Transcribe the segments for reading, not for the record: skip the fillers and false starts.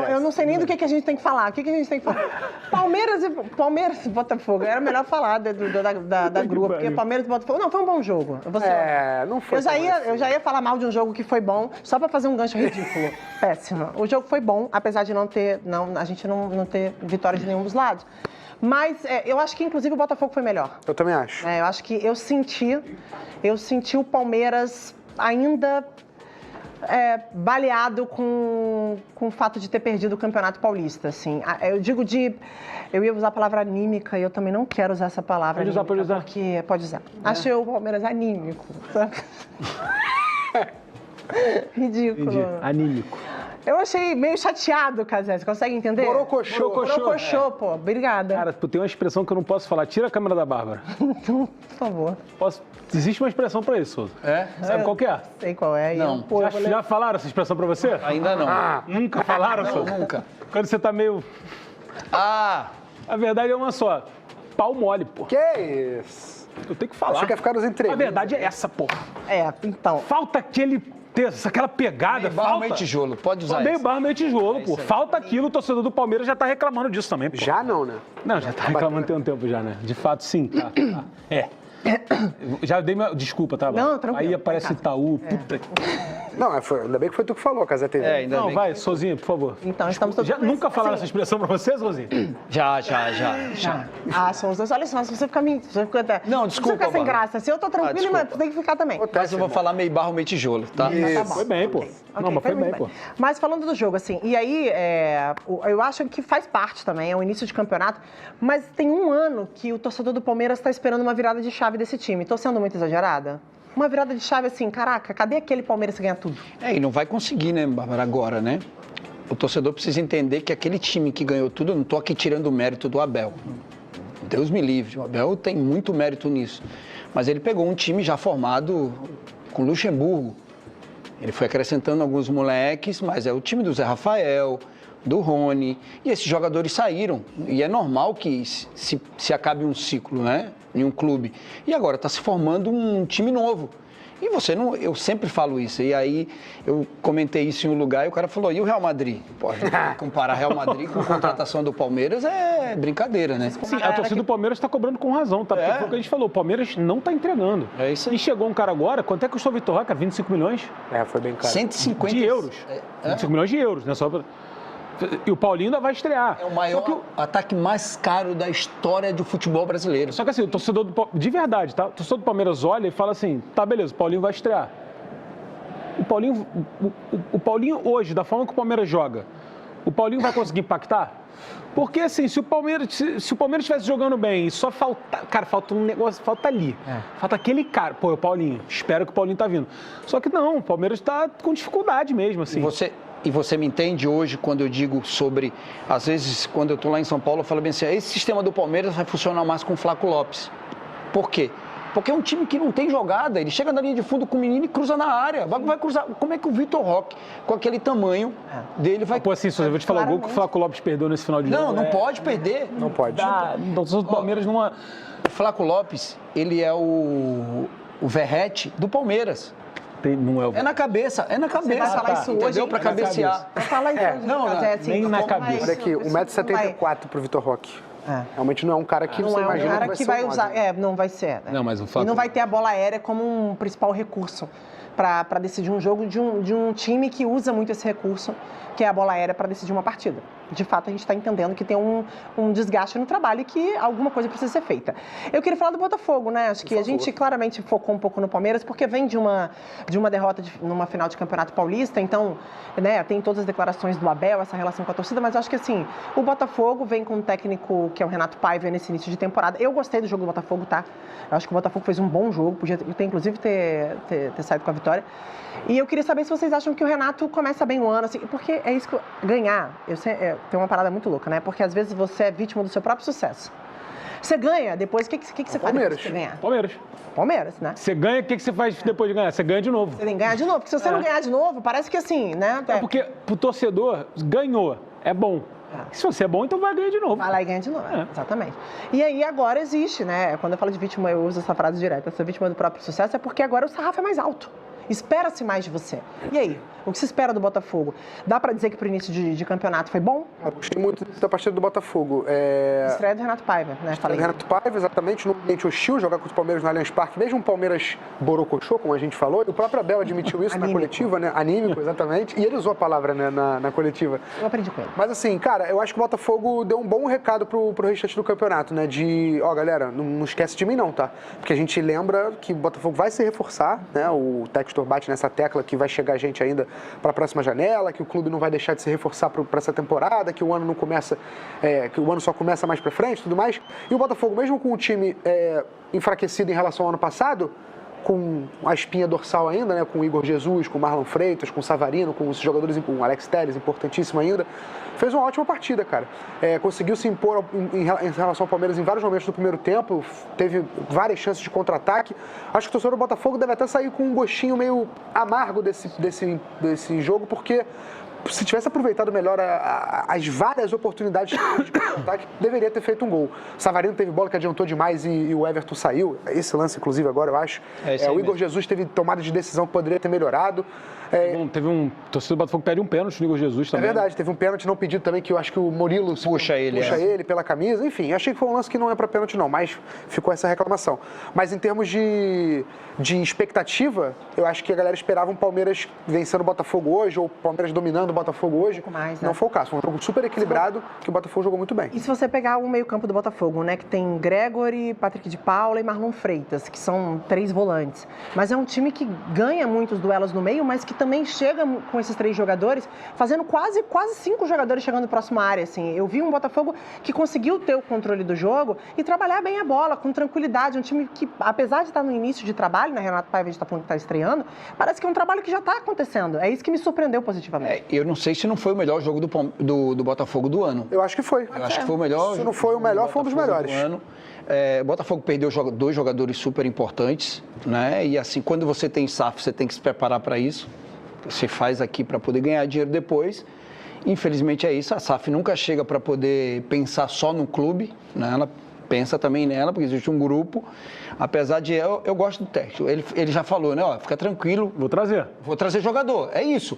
Eu não sei nem do que a gente tem que falar. O que a gente tem que falar? Palmeiras e Botafogo. Era melhor falar da grua, porque Palmeiras e Botafogo... Não, foi um bom jogo. Não foi. Eu já ia falar mal de um jogo que foi bom, só pra fazer um gancho ridículo. Péssimo. O jogo foi bom, apesar de a gente não ter vitória de nenhum dos lados. Mas eu acho que, inclusive, o Botafogo foi melhor. Eu também acho. Eu acho que eu senti o Palmeiras ainda baleado com o fato de ter perdido o Campeonato Paulista, assim. Eu ia usar a palavra anímica e eu também não quero usar essa palavra. Pode usar. Porque, pode usar. Achei o Palmeiras anímico, sabe? Ridículo. Entendi. Anímico. Eu achei meio chateado, Cazé. Você consegue entender? Borocochô. Pô. Obrigada. Cara, tem uma expressão que eu não posso falar. Tira a câmera da Bárbara. Por favor. Existe uma expressão pra isso, Souza. Sabe qual que é? Sei qual é. Não. Já falaram essa expressão pra você? Ainda não. Nunca falaram, Souza? Nunca. Quando você tá meio... A verdade é uma só. Pau mole, pô. Que isso? Eu tenho que falar. Achou que ia ficar nos entrevistas. A verdade é essa, pô. Então. Falta aquela pegada, Meio barro, meio tijolo. Pode usar meio isso. barro, meio tijolo, pô. Falta aquilo, o torcedor do Palmeiras já tá reclamando disso também, pô. Já não, né? Não, já tá reclamando tem um tempo já, né? De fato, sim. Tá. Já dei minha... Desculpa, tá? Não, tranquilo. Aí aparece Itaú, puta que... Não, ainda bem que foi tu que falou, Casé TV. Não, vai, Sozinho, por favor. Então, estamos todos... Nunca falaram essa expressão pra você, Sozinho? Já. São os dois. Olha só, se você ficar... Não, desculpa, Se você ficar sem Bárbara. graça. Se eu tô tranquilo, mas tem que ficar também. Mas eu vou falar meio barro, meio tijolo, tá? Tá bom. Foi bem, pô. Não, mas foi bem, pô. Mas falando do jogo, assim, e aí, eu acho que faz parte também, é o início de campeonato, mas tem um ano que o torcedor do Palmeiras está esperando uma virada de chave desse time. Tô sendo muito exagerada? Uma virada de chave assim, caraca, cadê aquele Palmeiras que ganha tudo? E não vai conseguir, né, Bárbara, agora, né? O torcedor precisa entender que aquele time que ganhou tudo, eu não tô aqui tirando o mérito do Abel. Deus me livre, o Abel tem muito mérito nisso. Mas ele pegou um time já formado com Luxemburgo. Ele foi acrescentando alguns moleques, mas é o time do Zé Rafael, do Rony, e esses jogadores saíram. E é normal que se acabe um ciclo, né, em um clube. E agora está se formando um time novo. E você não... Eu sempre falo isso. E aí eu comentei isso em um lugar e o cara falou, e o Real Madrid? Pô, comparar Real Madrid com a contratação do Palmeiras é brincadeira, né? Sim, a torcida do Palmeiras está cobrando com razão, tá? Porque foi o que a gente falou, o Palmeiras não está entregando. É isso aí. E chegou um cara agora, quanto é que custou o Vitor Roque? 25 milhões? Foi bem caro. 150... De euros. 25 milhões de euros, né? E o Paulinho ainda vai estrear. É o maior ataque mais caro da história do futebol brasileiro. Só que assim, o torcedor de verdade, tá? O torcedor do Palmeiras olha e fala assim, tá, beleza, o Paulinho vai estrear. O Paulinho hoje, da forma que o Palmeiras joga, o Paulinho vai conseguir impactar? Porque assim, se o Palmeiras estivesse jogando bem e só falta... Cara, falta um negócio, falta ali. Falta aquele cara. Pô, é o Paulinho. Espero que o Paulinho tá vindo. Só que não, o Palmeiras tá com dificuldade mesmo, assim. E você me entende hoje quando eu digo sobre... Às vezes, quando eu tô lá em São Paulo, eu falo bem assim, esse sistema do Palmeiras vai funcionar mais com o Flaco Lopes. Por quê? Porque é um time que não tem jogada. Ele chega na linha de fundo com o menino e cruza na área. Vai cruzar. Como é que o Vitor Roque, com aquele tamanho dele, vai... Pô, assim, eu vou te falar, o gol que o Flaco Lopes perdeu nesse final de jogo... Não pode perder. Não pode. Então, o Palmeiras não... O Flaco Lopes, ele é o Verratti do Palmeiras. Não é o... É na cabeça. Você vai falar isso hoje, entendeu? Pra cabecear. Vai falar isso hoje, Não, Cazé, assim, nem na como cabeça. isso? Olha aqui, Isso 1,74 m pro Vitor Roque. Realmente não é um cara que você Não é um imagina cara que que vai vai ser usar... não vai ser. Né? Não, mas o E Flaco... não vai ter a bola aérea como um principal recurso para decidir um jogo de um time que usa muito esse recurso, que é a bola aérea, para decidir uma partida. De fato, a gente está entendendo que tem um desgaste no trabalho e que alguma coisa precisa ser feita. Eu queria falar do Botafogo, né? Acho que a gente claramente focou um pouco no Palmeiras, porque vem de uma derrota numa final de Campeonato Paulista, então, né, tem todas as declarações do Abel, essa relação com a torcida, mas acho que, assim, o Botafogo vem com um técnico que é o Renato Paiva nesse início de temporada. Eu gostei do jogo do Botafogo, tá? Eu acho que o Botafogo fez um bom jogo, podia inclusive ter saído com a vitória. E eu queria saber se vocês acham que o Renato começa bem o ano, assim, porque é isso que ganhar, tem uma parada muito louca, né? Porque às vezes você é vítima do seu próprio sucesso. Você ganha, depois o que você faz depois que você ganhar? Palmeiras, né? Você ganha, o que você faz depois de ganhar? Você ganha de novo. Você tem que ganhar de novo, porque se você não ganhar de novo, parece que assim, né? É porque pro torcedor, ganhou, é bom. Se você é bom, então vai ganhar de novo. Vai lá e ganha de novo, exatamente. E aí agora existe, né? Quando eu falo de vítima, eu uso essa frase direta, essa vítima do próprio sucesso, é porque agora o sarrafo é mais alto. Espera-se mais de você. E aí? O que se espera do Botafogo? Dá para dizer que pro início de campeonato foi bom? Eu gostei muito da partida do Botafogo. Estreia do Renato Paiva, né? Falei. Renato Paiva, exatamente, num ambiente hostil, jogar contra o Palmeiras no Allianz Parque, mesmo um Palmeiras borocochô, como a gente falou, e o próprio Abel admitiu isso na coletiva, né? Anímico, exatamente, e ele usou a palavra, né, na coletiva. Eu aprendi com ele. Mas assim, cara, eu acho que o Botafogo deu um bom recado pro restante do campeonato, né? Galera, não esquece de mim não, tá? Porque a gente lembra que o Botafogo vai se reforçar, né? O Textor bate nessa tecla que vai chegar gente ainda para a próxima janela, que o clube não vai deixar de se reforçar para essa temporada, que o ano não começa, que o ano só começa mais para frente, tudo mais. E o Botafogo, mesmo com o time enfraquecido em relação ao ano passado, com a espinha dorsal ainda, né, com o Igor Jesus, com o Marlon Freitas, com o Savarino, com os jogadores, com o Alex Telles, importantíssimo ainda, fez uma ótima partida, cara. Conseguiu se impor em relação ao Palmeiras em vários momentos do primeiro tempo, teve várias chances de contra-ataque. Acho que o torcedor do Botafogo deve até sair com um gostinho meio amargo desse jogo, porque se tivesse aproveitado melhor as várias oportunidades de contra-ataque, deveria ter feito um gol. O Savarino teve bola que adiantou demais e o Everton saiu. Esse lance, inclusive, agora, eu acho. O Igor Jesus teve tomada de decisão que poderia ter melhorado. Teve um torcedor do Botafogo que pede um pênalti no Igor Jesus também. É verdade, teve um pênalti não pedido também, que eu acho que o Murilo puxa ele pela camisa. Enfim, achei que foi um lance que não é para pênalti não, mas ficou essa reclamação. Mas em termos de expectativa, eu acho que a galera esperava um Palmeiras vencendo o Botafogo hoje, ou o Palmeiras dominando o Botafogo hoje. Não foi o caso, foi um jogo super equilibrado, que o Botafogo jogou muito bem. E se você pegar o meio-campo do Botafogo, né, que tem Gregory, Patrick de Paula e Marlon Freitas, que são 3 volantes. Mas é um time que ganha muitos duelos no meio, mas que também chega com esses 3 jogadores, fazendo quase 5 jogadores chegando próximo à área, assim. Eu vi um Botafogo que conseguiu ter o controle do jogo e trabalhar bem a bola, com tranquilidade. Um time que, apesar de estar no início de trabalho, né, Renato Paiva está falando que está estreando, parece que é um trabalho que já está acontecendo. É isso que me surpreendeu positivamente. Eu não sei se não foi o melhor jogo do Botafogo do ano. Eu acho que foi. Eu acho que foi o melhor. Se não foi o melhor, foi um dos melhores. O Botafogo perdeu 2 jogadores super importantes, né? E assim, quando você tem SAF, você tem que se preparar para isso. Você faz aqui para poder ganhar dinheiro depois. Infelizmente é isso, a SAF nunca chega para poder pensar só no clube, né? Ela pensa também nela, porque existe um grupo. Apesar de eu gosto do técnico, ele já falou, né? Ó, fica tranquilo. Vou trazer jogador, é isso.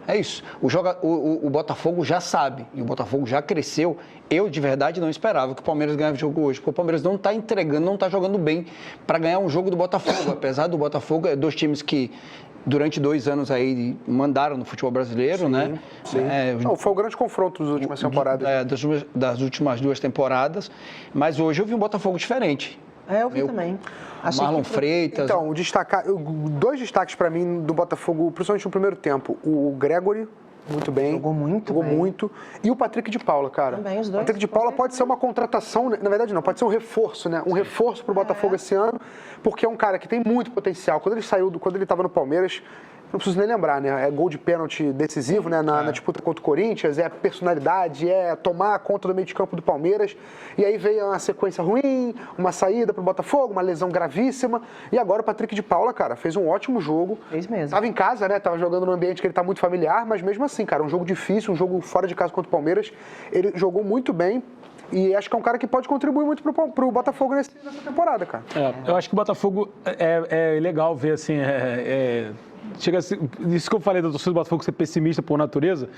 É isso. O Botafogo já sabe, e o Botafogo já cresceu. Eu, de verdade, não esperava que o Palmeiras ganhasse o jogo hoje, porque o Palmeiras não está entregando, não está jogando bem para ganhar um jogo do Botafogo. Apesar do Botafogo, 2 times que durante 2 anos aí mandaram no futebol brasileiro, sim, né? Sim. Foi o grande confronto das últimas temporadas. Das últimas 2 temporadas. Mas hoje eu vi um Botafogo diferente. Eu vi também. Marlon Freitas. Então, 2 destaques para mim do Botafogo, principalmente no primeiro tempo. O Gregory, muito bem. Jogou muito. E o Patrick de Paula, cara. Também, os O dois. Patrick de Paula pode ser uma contratação, na verdade não, pode ser um reforço, né? Um reforço pro Botafogo esse ano, porque é um cara que tem muito potencial. Quando ele estava no Palmeiras, não preciso nem lembrar, né? É gol de pênalti decisivo, né? Na disputa contra o Corinthians, é personalidade, é tomar conta do meio de campo do Palmeiras. E aí veio uma sequência ruim, uma saída pro Botafogo, uma lesão gravíssima. E agora o Patrick de Paula, cara, fez um ótimo jogo. Fez mesmo. Tava em casa, né? Tava jogando num ambiente que ele tá muito familiar, mas mesmo assim, cara, um jogo difícil, um jogo fora de casa contra o Palmeiras. Ele jogou muito bem. E acho que é um cara que pode contribuir muito pro Botafogo nessa temporada, cara. Eu acho que o Botafogo é legal ver, assim, chega a ser, isso que eu falei da torcida do Botafogo ser pessimista por natureza,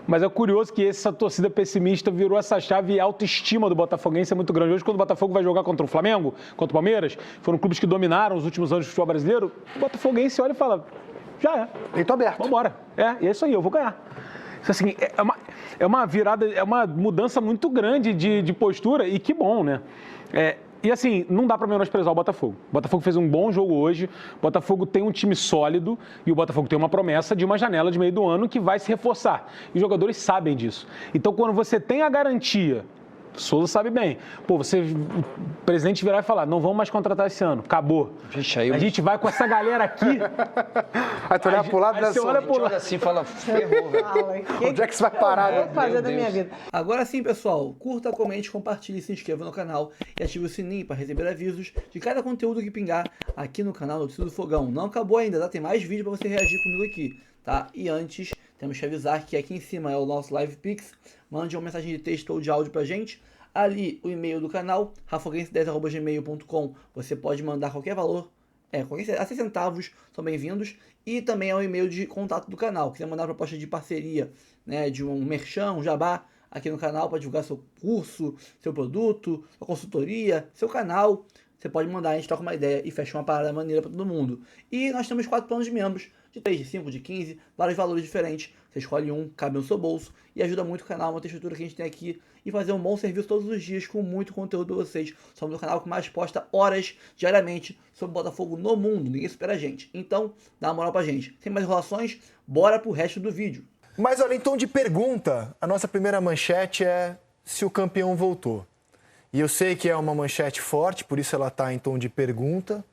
mas é curioso que essa torcida pessimista virou essa chave e a autoestima do botafoguense é muito grande. Hoje, quando o Botafogo vai jogar contra o Flamengo, contra o Palmeiras, foram clubes que dominaram os últimos anos do futebol brasileiro, o botafoguense olha e fala, já é. Peito aberto. Vambora. E é isso aí, eu vou ganhar. Isso, assim, é uma virada, é uma mudança muito grande de postura e que bom, né? E assim, não dá para menosprezar o Botafogo. O Botafogo fez um bom jogo hoje, o Botafogo tem um time sólido e o Botafogo tem uma promessa de uma janela de meio do ano que vai se reforçar. E os jogadores sabem disso. Então, quando você tem a garantia, Souza sabe bem, o presidente virar e falar, não vamos mais contratar esse ano, acabou. Vixe, aí a gente vai com essa galera aqui. Aí tu olha pro lado da olha assim e fala, ferrou, velho. Onde é que você vai parar? Eu vou fazer da minha vida. Agora sim, pessoal, curta, comente, compartilhe, se inscreva no canal e ative o sininho para receber avisos de cada conteúdo que pingar aqui no canal Notícias do Fogão. Não acabou ainda, tem mais vídeo para você reagir comigo aqui, tá? E antes, temos que avisar que aqui em cima é o nosso Live Pix. Mande uma mensagem de texto ou de áudio pra gente. Ali, o e-mail do canal, rafoguense10@gmail.com. Você pode mandar qualquer valor a 6 centavos são bem-vindos. E também é o e-mail de contato do canal. Quiser mandar proposta de parceria, né, de um merchan, um jabá aqui no canal para divulgar seu curso, seu produto, sua consultoria, seu canal, você pode mandar, a gente troca uma ideia e fecha uma parada maneira para todo mundo. E nós temos 4 planos de membros, de 3, de 5, de 15, vários valores diferentes. Você escolhe um, cabe no seu bolso e ajuda muito o canal, manter a estrutura que a gente tem aqui e fazer um bom serviço todos os dias com muito conteúdo para vocês. Somos o canal que mais posta horas diariamente sobre Botafogo no mundo, ninguém supera a gente. Então, dá uma moral pra gente. Sem mais enrolações, bora pro resto do vídeo. Mas olha, em tom de pergunta, a nossa primeira manchete é se o campeão voltou. E eu sei que é uma manchete forte, por isso ela está em tom de pergunta.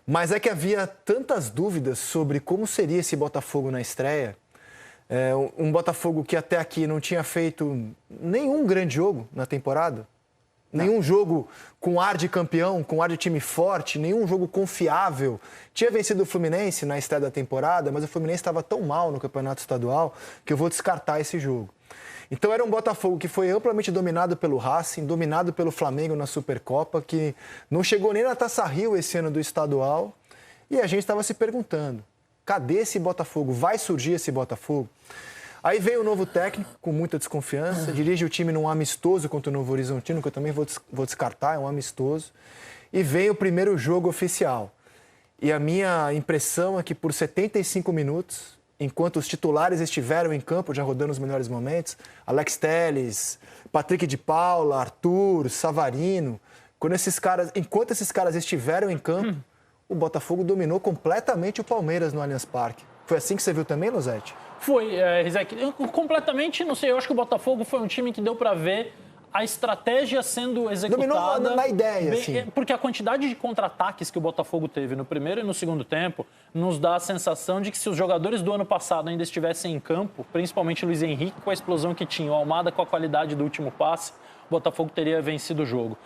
Mas é que havia tantas dúvidas sobre como seria esse Botafogo na estreia. Um Botafogo que até aqui não tinha feito nenhum grande jogo na temporada. Nenhum jogo com ar de campeão, com ar de time forte, nenhum jogo confiável. Tinha vencido o Fluminense na estreia da temporada, mas o Fluminense estava tão mal no Campeonato Estadual que eu vou descartar esse jogo. Então era um Botafogo que foi amplamente dominado pelo Racing, dominado pelo Flamengo na Supercopa, que não chegou nem na Taça Rio esse ano do estadual. E a gente estava se perguntando, cadê esse Botafogo? Vai surgir esse Botafogo? Aí veio o novo técnico, com muita desconfiança, dirige o time num amistoso contra o Novo Horizontino, que eu também vou descartar, é um amistoso. E vem o primeiro jogo oficial. E a minha impressão é que por 75 minutos, enquanto os titulares estiveram em campo, já rodando os melhores momentos, Alex Telles, Patrick de Paula, Arthur, Savarino, enquanto esses caras estiveram em campo, o Botafogo dominou completamente o Palmeiras no Allianz Parque. Foi assim que você viu também, Losetti? Foi, Rizek. Completamente, não sei, eu acho que o Botafogo foi um time que deu para ver a estratégia sendo executada. Dominou na ideia, bem, assim. Porque a quantidade de contra-ataques que o Botafogo teve no primeiro e no segundo tempo nos dá a sensação de que se os jogadores do ano passado ainda estivessem em campo, principalmente o Luiz Henrique com a explosão que tinha, o Almada com a qualidade do último passe, o Botafogo teria vencido o jogo.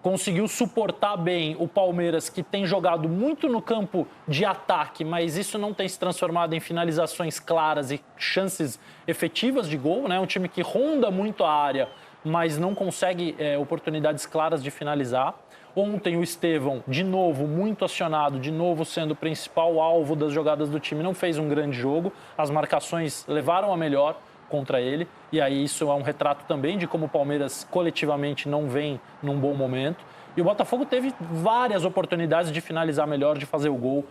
Conseguiu suportar bem o Palmeiras, que tem jogado muito no campo de ataque, mas isso não tem se transformado em finalizações claras e chances efetivas de gol, né? Um time que ronda muito a área, mas não consegue oportunidades claras de finalizar. Ontem o Estevão, de novo, muito acionado, de novo sendo o principal alvo das jogadas do time, não fez um grande jogo. As marcações levaram a melhor contra ele, e aí isso é um retrato também de como o Palmeiras coletivamente não vem num bom momento. E o Botafogo teve várias oportunidades de finalizar melhor, de fazer o gol.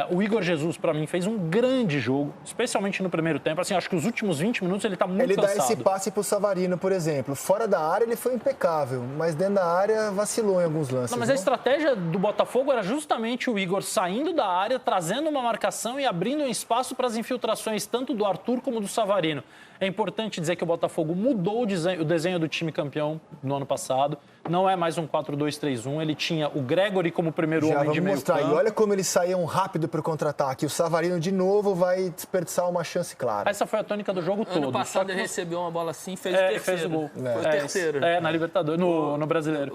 O Igor Jesus, para mim, fez um grande jogo, especialmente no primeiro tempo. Assim, acho que os últimos 20 minutos ele está muito cansado. Ele dá esse passe pro Savarino, por exemplo. Fora da área ele foi impecável, mas dentro da área vacilou em alguns lances. Não, mas a estratégia do Botafogo era justamente o Igor saindo da área, trazendo uma marcação e abrindo um espaço para as infiltrações tanto do Arthur como do Savarino. É importante dizer que o Botafogo mudou o desenho do time campeão no ano passado. Não é mais um 4-2-3-1. Ele tinha o Gregory como primeiro homem de meio campo. E olha como eles saíam rápido para o contra-ataque. O Savarino, de novo, vai desperdiçar uma chance clara. Essa foi a tônica do jogo todo. Ano passado ele recebeu uma bola assim, fez o terceiro. Fez o gol. Foi o terceiro. Na Libertadores, no Brasileiro.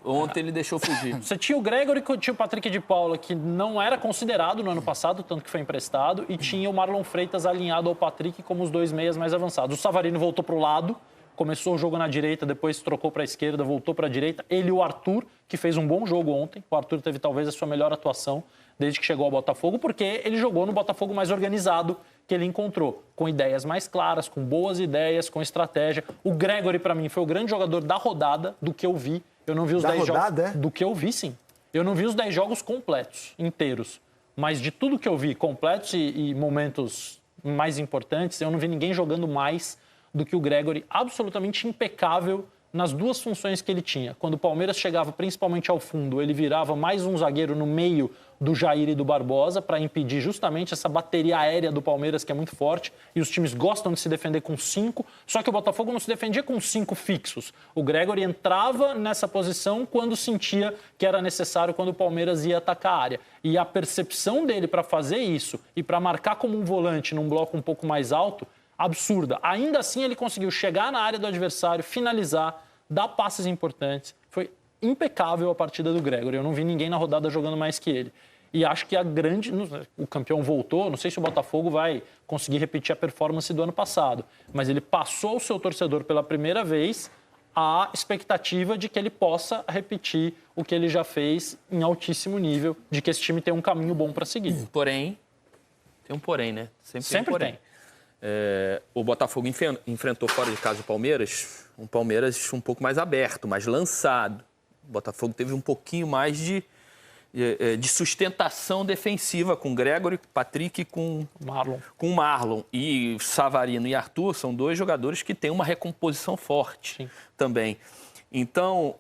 Ontem ele deixou fugir. Você tinha o Gregory, tinha o Patrick de Paula, que não era considerado no ano passado, tanto que foi emprestado, e tinha o Marlon Freitas alinhado ao Patrick como os dois meias mais avançados. O Savarino voltou para o lado, começou o jogo na direita, depois trocou para a esquerda, voltou para a direita. Ele e o Arthur, que fez um bom jogo ontem. O Arthur teve talvez a sua melhor atuação desde que chegou ao Botafogo, porque ele jogou no Botafogo mais organizado que ele encontrou, com ideias mais claras, com boas ideias, com estratégia. O Gregory, para mim, foi o grande jogador da rodada, do que eu vi. Eu não vi os 10 jogos. Do que eu vi, sim. Eu não vi os 10 jogos completos, inteiros. Mas de tudo que eu vi, completos e momentos mais importantes, eu não vi ninguém jogando mais do que o Gregory, absolutamente impecável nas duas funções que ele tinha. Quando o Palmeiras chegava principalmente ao fundo, ele virava mais um zagueiro no meio do Jair e do Barbosa para impedir justamente essa bateria aérea do Palmeiras, que é muito forte, e os times gostam de se defender com 5, só que o Botafogo não se defendia com 5 fixos. O Gregory entrava nessa posição quando sentia que era necessário, quando o Palmeiras ia atacar a área. E a percepção dele para fazer isso e para marcar como um volante num bloco um pouco mais alto, absurda. Ainda assim, ele conseguiu chegar na área do adversário, finalizar, dar passes importantes. Foi impecável a partida do Gregory. Eu não vi ninguém na rodada jogando mais que ele. E acho que o campeão voltou, não sei se o Botafogo vai conseguir repetir a performance do ano passado, mas ele passou ao seu torcedor pela primeira vez há expectativa de que ele possa repetir o que ele já fez em altíssimo nível, de que esse time tem um caminho bom para seguir. Porém, tem um porém, né? Sempre Sempre tem. O Botafogo enfrentou fora de casa o Palmeiras um pouco mais aberto, mais lançado. O Botafogo teve um pouquinho mais de sustentação defensiva com Gregory, Patrick e com Marlon. E Savarino e Arthur são dois jogadores que têm uma recomposição forte também. Então,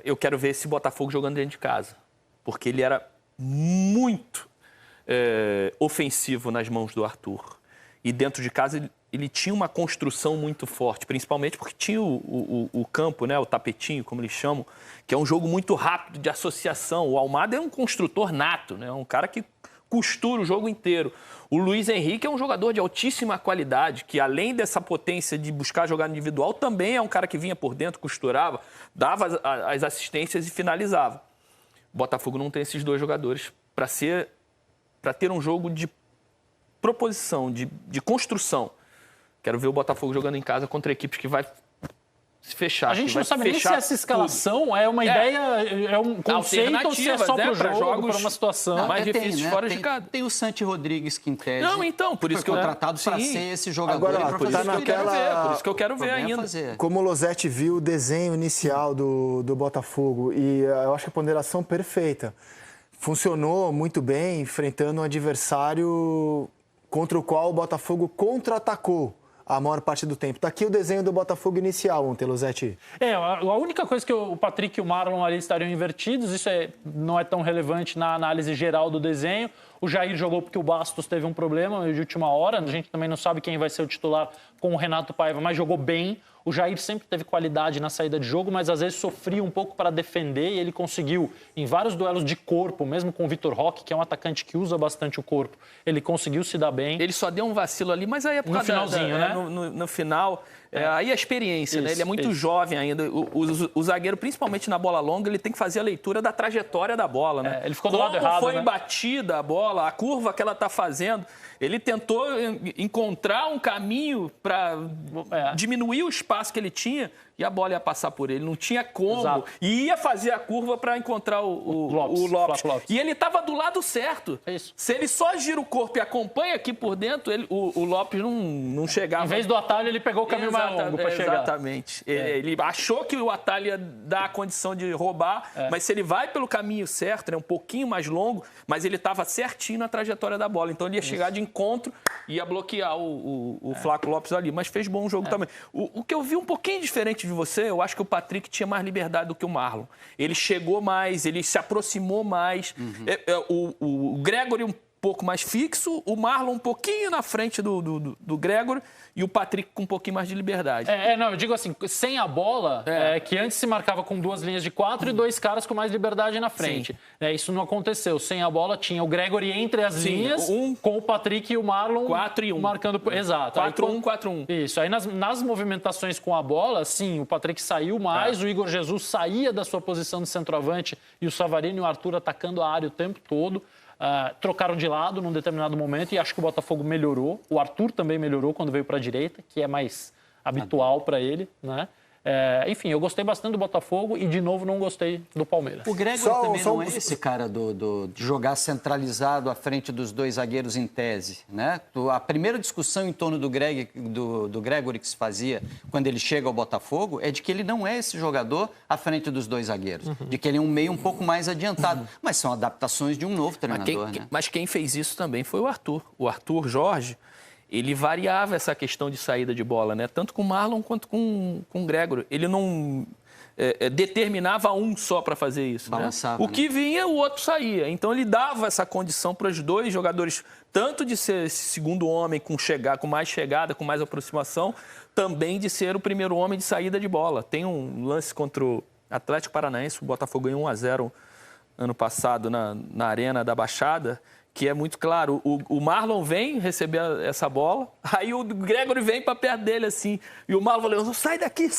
eu quero ver esse Botafogo jogando dentro de casa, porque ele era muito ofensivo nas mãos do Arthur. E dentro de casa ele tinha uma construção muito forte, principalmente porque tinha o campo, né, o tapetinho, como eles chamam, que é um jogo muito rápido de associação. O Almada é um construtor nato, né, um cara que costura o jogo inteiro. O Luiz Henrique é um jogador de altíssima qualidade, que além dessa potência de buscar jogada individual, também é um cara que vinha por dentro, costurava, dava as assistências e finalizava. O Botafogo não tem esses dois jogadores para ter um jogo de proposição, de construção. Quero ver o Botafogo jogando em casa contra equipes que vai se fechar. A gente não sabe nem se essa escalação é uma ideia, é um conceito ou se é só para jogos, para uma situação mais difícil fora de casa. Tem o Santi Rodrigues que em tese por isso que eu contratado para ser esse jogador. Agora, por isso que eu quero ver ainda. Como o Losetti viu o desenho inicial do Botafogo, e eu acho que a ponderação perfeita. Funcionou muito bem, enfrentando um adversário contra o qual o Botafogo contra-atacou a maior parte do tempo. Está aqui o desenho do Botafogo inicial ontem, Losetti. A única coisa que o Patrick e o Marlon ali estariam invertidos, isso não é tão relevante na análise geral do desenho. O Jair jogou porque o Bastos teve um problema de última hora. A gente também não sabe quem vai ser o titular com o Renato Paiva, mas jogou bem. O Jair sempre teve qualidade na saída de jogo, mas às vezes sofria um pouco para defender e ele conseguiu, em vários duelos de corpo, mesmo com o Vitor Roque, que é um atacante que usa bastante o corpo, ele conseguiu se dar bem. Ele só deu um vacilo ali, mas aí é por causa no finalzinho, né? No final, aí a experiência, né? Ele é muito jovem ainda. O zagueiro, principalmente na bola longa, ele tem que fazer a leitura da trajetória da bola, né? Ele ficou do lado errado, foi embatida a bola, a curva que ela está fazendo. Ele tentou encontrar um caminho para diminuir o espaço que ele tinha e a bola ia passar por ele. Não tinha como. Exato. E ia fazer a curva para encontrar o Lopes. E ele estava do lado certo. Se ele só gira o corpo e acompanha aqui por dentro, o Lopes não chegava. Em vez do atalho, ele pegou o caminho mais longo para chegar. Exatamente. Ele achou que o atalho ia dar a condição de roubar, mas se ele vai pelo caminho certo, né, um pouquinho mais longo, mas ele estava certinho na trajetória da bola. Então ele ia chegar de encontro e ia bloquear o Flaco Lopes ali. Mas fez bom jogo também. O que eu vi um pouquinho diferente de você, eu acho que o Patrick tinha mais liberdade do que o Marlon. Ele chegou mais, ele se aproximou mais. O Gregory um pouco mais fixo, o Marlon um pouquinho na frente do Gregory e o Patrick com um pouquinho mais de liberdade. Eu digo assim, sem a bola, que antes se marcava com 2 linhas de 4 e 2 caras com mais liberdade na frente. Isso não aconteceu. Sem a bola tinha o Gregory entre as linhas, com o Patrick e o Marlon 4 e 1. Marcando. Exato. 4-1, 4-1. Isso. Aí nas movimentações com a bola, sim, o Patrick saiu mais, o Igor Jesus saía da sua posição de centroavante e o Savarino e o Arthur atacando a área o tempo todo. Trocaram de lado num determinado momento e acho que o Botafogo melhorou. O Arthur também melhorou quando veio para a direita, que é mais habitual para ele, né? Enfim, eu gostei bastante do Botafogo e, de novo, não gostei do Palmeiras. O Gregory também não é esse cara de jogar centralizado à frente dos 2 zagueiros em tese, né? A primeira discussão em torno do Gregory que se fazia quando ele chega ao Botafogo é de que ele não é esse jogador à frente dos 2 zagueiros, de que ele é um meio um pouco mais adiantado. Mas são adaptações de um novo treinador, né? Mas quem fez isso também foi o Arthur. O Arthur Jorge, ele variava essa questão de saída de bola, né? Tanto com o Marlon quanto com o Gregory. Ele não determinava um só para fazer isso. Balançava, né? O que vinha, o outro saía. Então ele dava essa condição para os 2 jogadores, tanto de ser esse segundo homem com mais chegada, com mais aproximação, também de ser o primeiro homem de saída de bola. Tem um lance contra o Atlético Paranaense, o Botafogo ganhou 1-0 ano passado na Arena da Baixada, que é muito claro. O Marlon vem receber essa bola, aí o Gregory vem para perto dele assim, e o Marlon falou, sai daqui.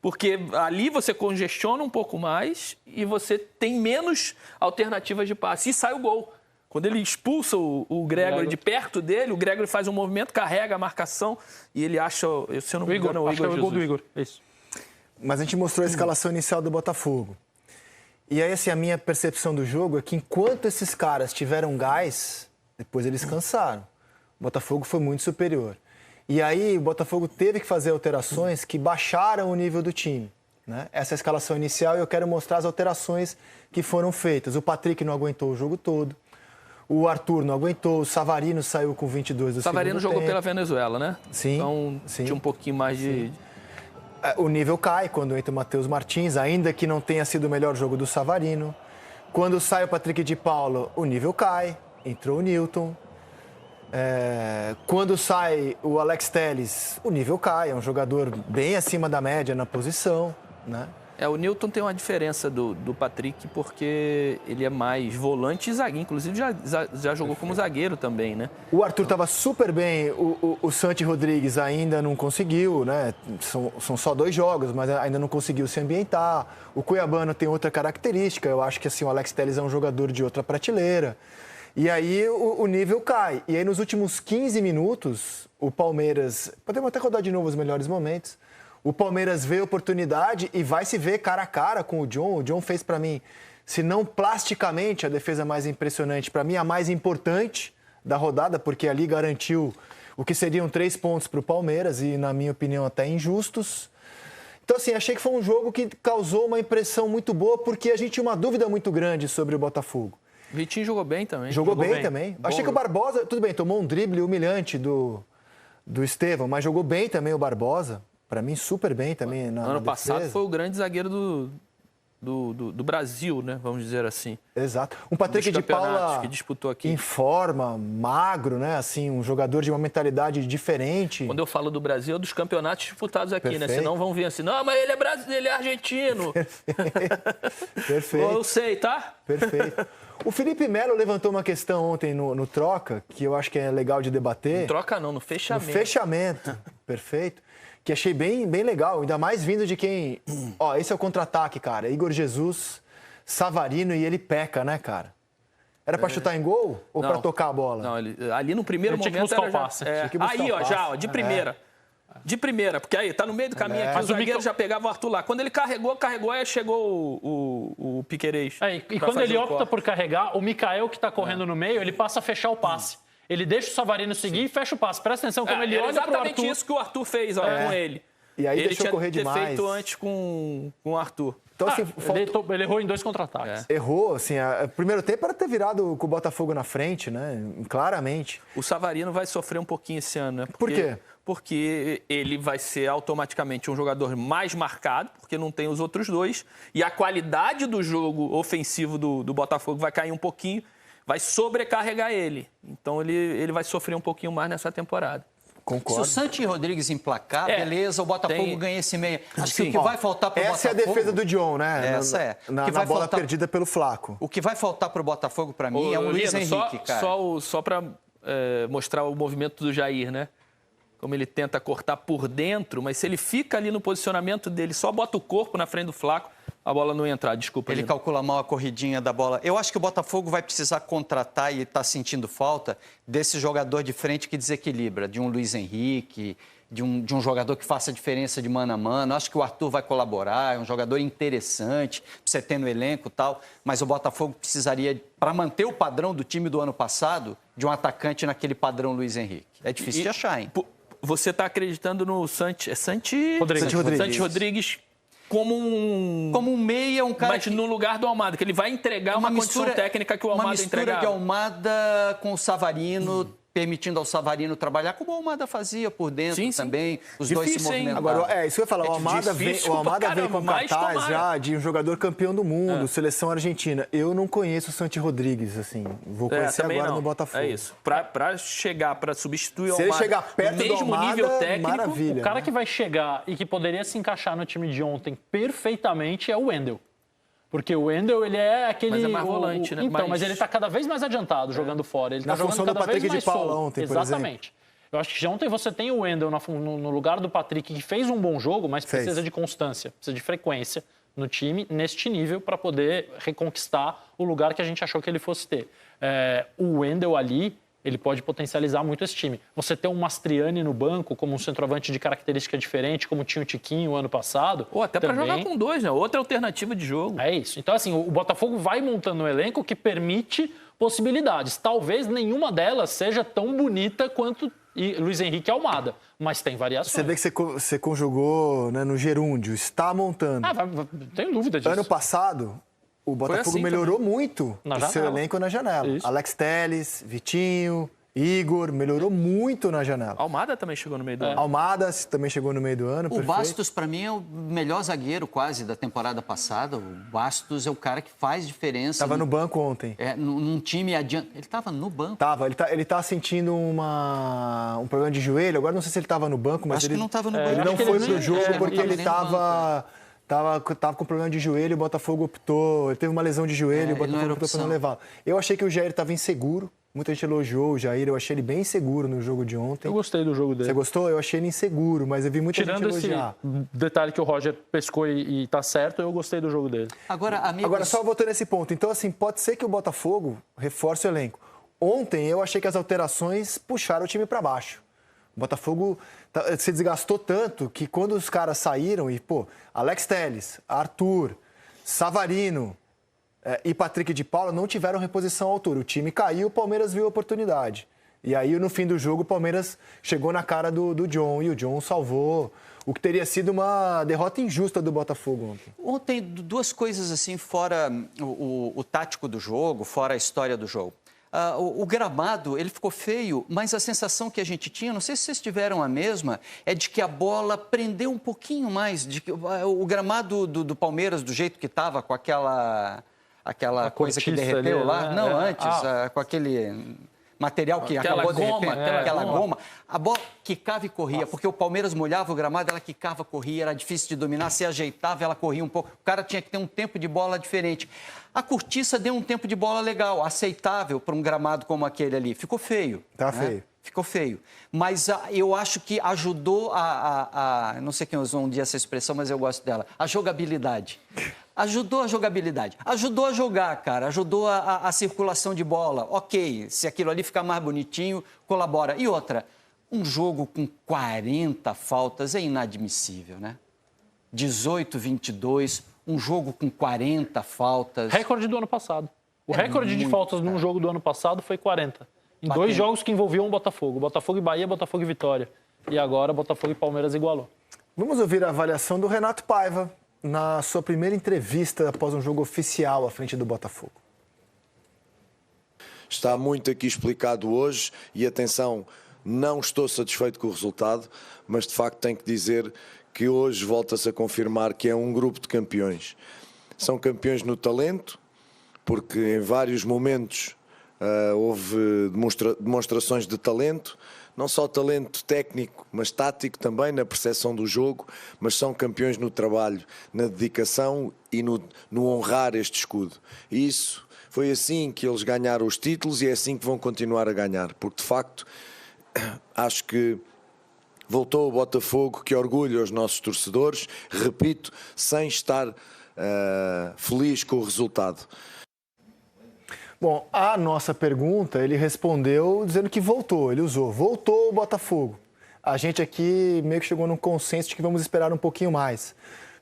Porque ali você congestiona um pouco mais e você tem menos alternativas de passe. E sai o gol. Quando ele expulsa o Gregory de perto dele, o Gregory faz um movimento, carrega a marcação e ele acha, se eu não me engano, é o gol do Igor. Isso. mas a gente mostrou a escalação inicial do Botafogo. E aí, assim, a minha percepção do jogo é que enquanto esses caras tiveram gás, depois eles cansaram. O Botafogo foi muito superior. E aí o Botafogo teve que fazer alterações que baixaram o nível do time, né? Essa é a escalação inicial e eu quero mostrar as alterações que foram feitas. O Patrick não aguentou o jogo todo. O Arthur não aguentou, o Savarino saiu com 22 do Savarino jogou pela Venezuela, né? Sim. Então sim, tinha um pouquinho mais de... O nível cai quando entra o Matheus Martins, ainda que não tenha sido o melhor jogo do Savarino. Quando sai o Patrick de Paula, o nível cai, entrou o Newton. Quando sai o Alex Telles, o nível cai, é um jogador bem acima da média na posição, né? O Newton tem uma diferença do Patrick porque ele é mais volante e zagueiro. Inclusive, já jogou como zagueiro também, né? O Arthur estava super bem, o Santi Rodrigues ainda não conseguiu, né? São só 2 jogos, mas ainda não conseguiu se ambientar. O Cuiabano tem outra característica, eu acho que assim, o Alex Telles é um jogador de outra prateleira. E aí o nível cai. E aí nos últimos 15 minutos, o Palmeiras... Podemos até rodar de novo os melhores momentos. O Palmeiras vê a oportunidade e vai se ver cara a cara com o John. O John fez para mim, se não plasticamente, a defesa mais impressionante, para mim a mais importante da rodada, porque ali garantiu o que seriam 3 pontos para o Palmeiras e, na minha opinião, até injustos. Então, assim, achei que foi um jogo que causou uma impressão muito boa, porque a gente tinha uma dúvida muito grande sobre o Botafogo. Vitinho jogou bem também. Jogou bem também. Achei que o Barbosa, tudo bem, tomou um drible humilhante do Estevão, mas jogou bem também o Barbosa. Para mim, super bem também na Ano defesa. passado foi o grande zagueiro do Brasil, né? Vamos dizer assim. Exato. Um Patrick de Paula que disputou aqui. em forma, magro, né? Assim, um jogador de uma mentalidade diferente. Quando eu falo do Brasil, é dos campeonatos disputados aqui, Perfeito. né? Senão vão vir assim, não, mas ele é brasileiro, ele é argentino. Perfeito. Eu sei, tá? Perfeito. O Felipe Melo levantou uma questão ontem no Troca, que eu acho que é legal de debater. Não troca não, no fechamento. No fechamento, perfeito. Que achei bem legal, ainda mais vindo de quem... Ó, esse é o contra-ataque, cara. Igor Jesus, Savarino e ele peca, né, cara? Era pra chutar em gol ou pra tocar a bola? Não, ali no primeiro momento tinha que buscar era o passe. Aí, ó, já, ó, de primeira. De primeira, porque aí tá no meio do caminho aqui, o zagueiro já pegava o Arthur lá. Quando ele carregou, aí chegou o Piquerez. E quando ele opta por carregar, o Mikael que tá correndo no meio, ele passa a fechar o passe. Ele deixa o Savarino seguir e fecha o passe. Presta atenção como ele olha pro Arthur. Exatamente isso que o Arthur fez com ele. E aí ele deixou correr demais. Ele tinha feito antes com o Arthur. Então, assim, ele errou em 2 contra-ataques. Errou, assim, o primeiro tempo era ter virado com o Botafogo na frente, né? Claramente. O Savarino vai sofrer um pouquinho esse ano, né? Por quê? Porque ele vai ser automaticamente um jogador mais marcado, porque não tem os outros dois, e a qualidade do jogo ofensivo do Botafogo vai cair um pouquinho, vai sobrecarregar ele. Então ele vai sofrer um pouquinho mais nessa temporada. Concordo. Se o Santi Rodrigues emplacar, beleza, o Botafogo ganha esse meia. Acho que o que vai faltar para o Botafogo... Essa é a defesa do John, né? Essa é. Na bola perdida pelo Flaco. O que vai faltar para o Botafogo, para mim, é um Luiz Henrique, cara. Só para mostrar o movimento do Jair, né? Como ele tenta cortar por dentro, mas se ele fica ali no posicionamento dele, só bota o corpo na frente do Flaco, a bola não ia entrar, desculpa. Ele calcula mal a corridinha da bola. Eu acho que o Botafogo vai precisar contratar, e está sentindo falta, desse jogador de frente que desequilibra, de um Luiz Henrique, de um jogador que faça a diferença de mano a mano. Acho que o Arthur vai colaborar, é um jogador interessante, pra você ter no elenco e tal, mas o Botafogo precisaria, para manter o padrão do time do ano passado, de um atacante naquele padrão Luiz Henrique. É difícil de achar, hein? Você está acreditando no Santi Rodrigues como um meia, um cara mas no lugar do Almada, que ele vai entregar uma condição técnica que o Almada entregava. Uma mistura de Almada com o Savarino, permitindo ao Savarino trabalhar, como o Almada fazia por dentro também. Os dois se movimentavam. Agora, isso que eu ia falar, o Almada vem com cartaz já de um jogador campeão do mundo, seleção argentina. Eu não conheço o Santi Rodrigues, assim, vou conhecer agora no Botafogo. É isso, para chegar, para substituir o Almada. Se ele chegar perto do Almada, nível técnico, maravilha. O cara que vai chegar e que poderia se encaixar no time de ontem perfeitamente é o Wendel. Porque o Wendel, ele é aquele... Mas é mais volante, né? Então, mas ele está cada vez mais adiantado jogando fora. Ele está jogando cada vez mais solto. Ontem, exatamente. Eu acho que ontem você tem o Wendel no lugar do Patrick, que fez um bom jogo, mas precisa de constância, precisa de frequência no time, neste nível, para poder reconquistar o lugar que a gente achou que ele fosse ter. O Wendel ali, ele pode potencializar muito esse time. Você ter um Mastriani no banco como um centroavante de característica diferente, como tinha o Tiquinho ano passado. Ou até para jogar com 2, né? Outra alternativa de jogo. É isso. Então, assim, o Botafogo vai montando um elenco que permite possibilidades. Talvez nenhuma delas seja tão bonita quanto Luiz Henrique e Almada, mas tem variações. Você vê que você conjugou, né, no gerúndio, está montando. Não tenho dúvida disso. Ano passado, o Botafogo assim melhorou muito o seu elenco na janela. Isso. Alex Telles, Vitinho, Igor, melhorou muito na janela. Almada também chegou no meio do ano. Almada também chegou no meio do ano, O perfeito. Bastos, para mim, é o melhor zagueiro quase da temporada passada. O Bastos é o cara que faz diferença. Estava no banco ontem. Num time adiante. Ele estava no banco. Ele tá sentindo um problema de joelho. Agora não sei se ele estava no banco, mas Acho ele que não estava no banco. Ele não Acho que foi ele pro nem- jogo é, porque não ele tava tava com problema de joelho, o Botafogo optou, ele teve uma lesão de joelho, o ele não Botafogo era optou para não opção. levar. Eu achei que o Jair estava inseguro, muita gente elogiou o Jair, eu achei ele bem inseguro no jogo de ontem. Eu gostei do jogo dele. Você gostou? Eu achei ele inseguro, mas eu vi muita gente Tirando esse elogiar. detalhe que o Roger pescou e tá certo, eu gostei do jogo dele. Agora, só voltando nesse ponto. Então, assim, pode ser que o Botafogo reforce o elenco. Ontem, eu achei que as alterações puxaram o time para baixo. O Botafogo se desgastou tanto que quando os caras saíram e, Alex Telles, Arthur, Savarino e Patrick de Paula não tiveram reposição à altura. O time caiu, o Palmeiras viu a oportunidade. E aí, no fim do jogo, o Palmeiras chegou na cara do John e o John salvou o que teria sido uma derrota injusta do Botafogo ontem. Ontem, duas coisas assim, fora o tático do jogo, fora a história do jogo. O gramado, ele ficou feio, mas a sensação que a gente tinha, não sei se vocês tiveram a mesma, é de que a bola prendeu um pouquinho mais. De que o gramado do Palmeiras, do jeito que estava, com aquela coisa que derreteu ali, lá. né? Não, antes, com aquele material que Aquela acabou goma, derretendo, aquela goma. goma. A bola quicava e corria, porque o Palmeiras molhava o gramado, ela quicava, corria, era difícil de dominar, se ajeitava, ela corria um pouco. O cara tinha que ter um tempo de bola diferente. A cortiça deu um tempo de bola legal, aceitável para um gramado como aquele ali. Ficou feio. Tá feio. Ficou feio. Mas eu acho que ajudou não sei quem usou um dia essa expressão, mas eu gosto dela. A jogabilidade. Ajudou a jogabilidade. Ajudou a jogar, cara. Ajudou a circulação de bola. Ok, se aquilo ali ficar mais bonitinho, colabora. E outra, um jogo com 40 faltas é inadmissível, né? 18-22, um jogo com 40 faltas. Recorde do ano passado. O recorde de faltas num jogo do ano passado foi 40. Em Batendo. 2 jogos que envolviam o Botafogo. Botafogo e Bahia, Botafogo e Vitória. E agora Botafogo e Palmeiras igualou. Vamos ouvir a avaliação do Renato Paiva na sua primeira entrevista após um jogo oficial à frente do Botafogo. Está muito aqui explicado hoje e, atenção, não estou satisfeito com o resultado, mas de facto tenho que dizer que hoje volta-se a confirmar que é um grupo de campeões. São campeões no talento, porque em vários momentos houve demonstrações de talento, não só talento técnico, mas tático também, na percepção do jogo, mas são campeões no trabalho, na dedicação e no honrar este escudo. E isso foi assim que eles ganharam os títulos e é assim que vão continuar a ganhar, porque de facto acho que voltou o Botafogo, que orgulha os nossos torcedores, repito, sem estar feliz com o resultado. Bom, a nossa pergunta, ele respondeu dizendo que voltou, ele usou, voltou o Botafogo. A gente aqui meio que chegou num consenso de que vamos esperar um pouquinho mais.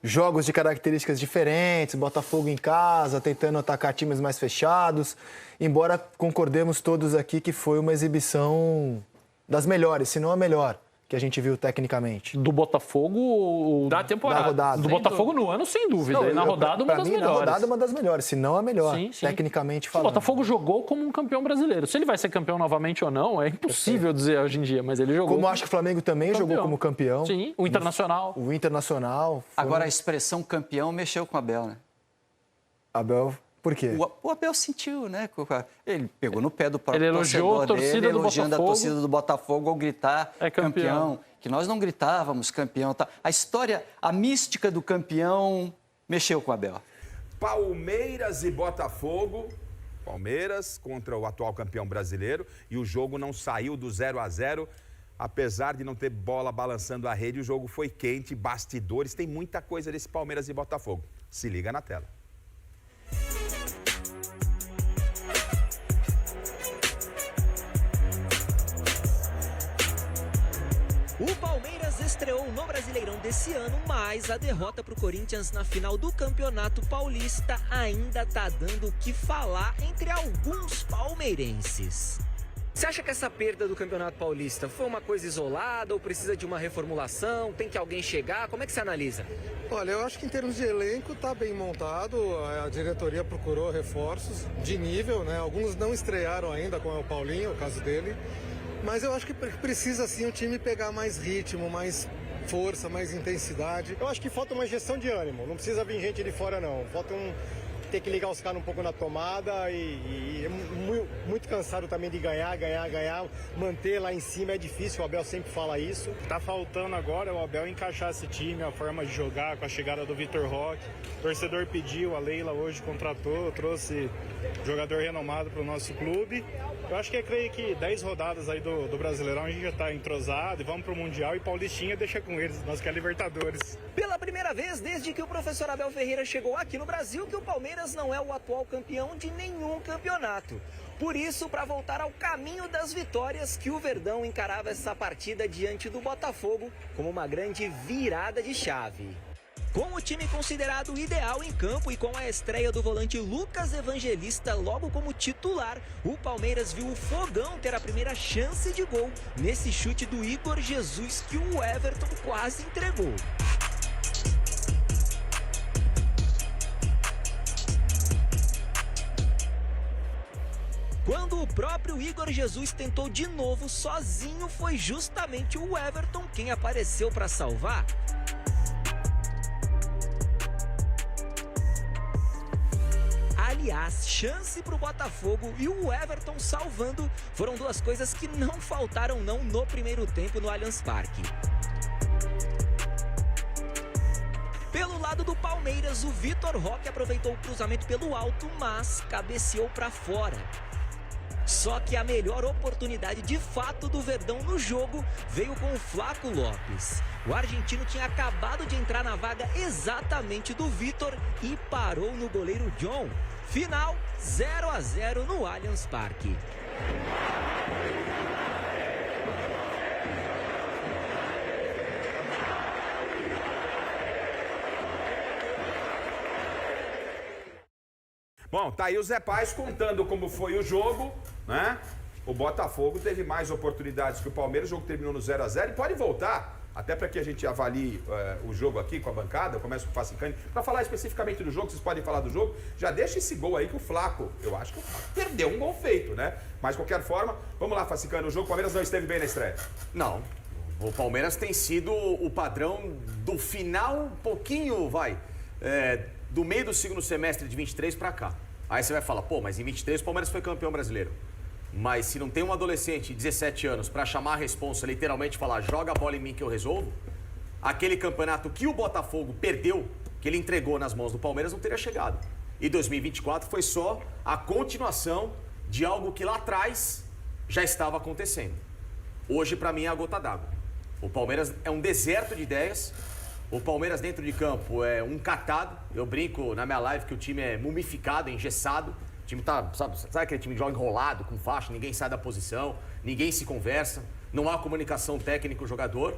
Jogos de características diferentes, Botafogo em casa, tentando atacar times mais fechados, embora concordemos todos aqui que foi uma exibição das melhores, se não a melhor, que a gente viu tecnicamente. Do Botafogo... Da temporada. Da rodada. Do Botafogo no ano, sem dúvida. Não, e na rodada, uma pra das mim, melhores. Na rodada, uma das melhores, se não a melhor, Sim, sim. tecnicamente O falando. Botafogo jogou como um campeão brasileiro. Se ele vai ser campeão novamente ou não, é impossível dizer hoje em dia, mas ele jogou. Como acho que o Flamengo também jogou como campeão. Sim, o Internacional. O Internacional. Agora, a expressão campeão mexeu com o Abel, né? Abel, por quê? O Abel sentiu, né? Ele pegou no pé do próprio Ele elogiou a torcedor torcida dele, do elogiando Botafogo. a torcida do Botafogo ao gritar É campeão. que nós não gritávamos campeão. Tá? A história, a mística do campeão mexeu com o Abel. Palmeiras e Botafogo. Palmeiras contra o atual campeão brasileiro. E o jogo não saiu do 0-0. Apesar de não ter bola balançando a rede, o jogo foi quente, bastidores. Tem muita coisa desse Palmeiras e Botafogo. Se liga na tela. O Palmeiras estreou no Brasileirão desse ano, mas a derrota para o Corinthians na final do Campeonato Paulista ainda tá dando o que falar entre alguns palmeirenses. Você acha que essa perda do Campeonato Paulista foi uma coisa isolada ou precisa de uma reformulação? Tem que alguém chegar? Como é que você analisa? Olha, eu acho que em termos de elenco está bem montado, a diretoria procurou reforços de nível, né? Alguns não estrearam ainda, como é o Paulinho, o caso dele. Mas eu acho que precisa sim o time pegar mais ritmo, mais força, mais intensidade. Eu acho que falta uma gestão de ânimo, não precisa vir gente de fora não. Falta ter que ligar os caras um pouco na tomada e é muito cansado também de ganhar, manter lá em cima é difícil, o Abel sempre fala isso. Tá faltando agora o Abel encaixar esse time, a forma de jogar, com a chegada do Vitor Roque. O torcedor pediu, a Leila hoje contratou, trouxe jogador renomado para o nosso clube. Eu acho que creio que 10 rodadas aí do Brasileirão a gente já tá entrosado e vamos pro Mundial e Paulistinha deixa com eles, nós que é Libertadores. Pela primeira vez desde que o professor Abel Ferreira chegou aqui no Brasil que o Palmeiras não é o atual campeão de nenhum campeonato. Por isso, para voltar ao caminho das vitórias, que o Verdão encarava essa partida diante do Botafogo como uma grande virada de chave. Com o time considerado ideal em campo e com a estreia do volante Lucas Evangelista logo como titular, o Palmeiras viu o Fogão ter a primeira chance de gol nesse chute do Igor Jesus que o Everton quase entregou. Quando o próprio Igor Jesus tentou de novo sozinho, foi justamente o Everton quem apareceu para salvar. Aliás, chance para o Botafogo e o Everton salvando foram duas coisas que não faltaram no primeiro tempo no Allianz Parque. Pelo lado do Palmeiras, o Vitor Roque aproveitou o cruzamento pelo alto, mas cabeceou para fora. Só que a melhor oportunidade de fato do Verdão no jogo veio com o Flaco Lopes. O argentino tinha acabado de entrar na vaga exatamente do Vitor e parou no goleiro John. Final 0-0 no Allianz Parque. Bom, tá aí o Zé Paz contando como foi o jogo, né? O Botafogo teve mais oportunidades que o Palmeiras, o jogo terminou no 0-0 e pode voltar, até para que a gente avalie o jogo aqui com a bancada, eu começo com o Facicani, para falar especificamente do jogo, vocês podem falar do jogo, já deixa esse gol aí que o Flaco, eu acho que o Flaco perdeu um gol feito, né? Mas de qualquer forma, vamos lá, Facicani, o jogo, o Palmeiras não esteve bem na estreia. Não, o Palmeiras tem sido o padrão do final, um pouquinho, do meio do segundo semestre de 23 para cá. Aí você vai falar, pô, mas em 23 o Palmeiras foi campeão brasileiro. Mas se não tem um adolescente de 17 anos para chamar a responsa, literalmente falar, joga a bola em mim que eu resolvo, aquele campeonato que o Botafogo perdeu, que ele entregou nas mãos do Palmeiras, não teria chegado. E 2024 foi só a continuação de algo que lá atrás já estava acontecendo. Hoje, para mim, é a gota d'água. O Palmeiras é um deserto de ideias. O Palmeiras dentro de campo é um catado. Eu brinco na minha live que o time é mumificado, engessado. O time tá, sabe aquele time que joga enrolado, com faixa, ninguém sai da posição, ninguém se conversa, não há comunicação técnico-jogador.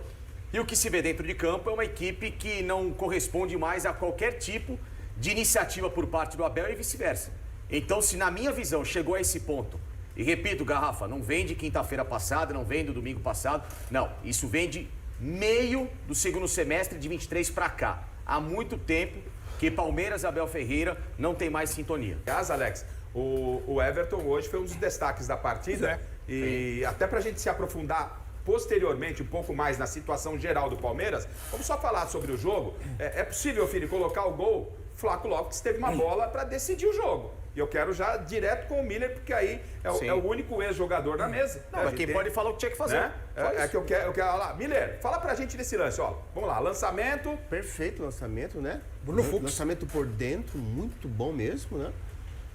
E o que se vê dentro de campo é uma equipe que não corresponde mais a qualquer tipo de iniciativa por parte do Abel e vice-versa. Então, se na minha visão chegou a esse ponto, e repito, Garrafa, não vem de quinta-feira passada, não vem do domingo passado, não, isso vem de meio do segundo semestre de 23 para cá. Há muito tempo que Palmeiras e Abel Ferreira não tem mais sintonia. Aliás, Alex, o Everton hoje foi um dos destaques da partida. E até pra gente se aprofundar posteriormente um pouco mais na situação geral do Palmeiras, vamos só falar sobre o jogo. É possível, filho, colocar o gol? Flaco Lopes teve uma bola para decidir o jogo. E eu quero já direto com o Miller, porque aí é o único ex-jogador da mesa. Não, mas quem pode falar o que tinha que fazer. Né? É que eu quero lá. Miller, fala pra gente desse lance, ó. Vamos lá, lançamento. Perfeito lançamento, né? Bruno Fux. Lançamento por dentro, muito bom mesmo, né?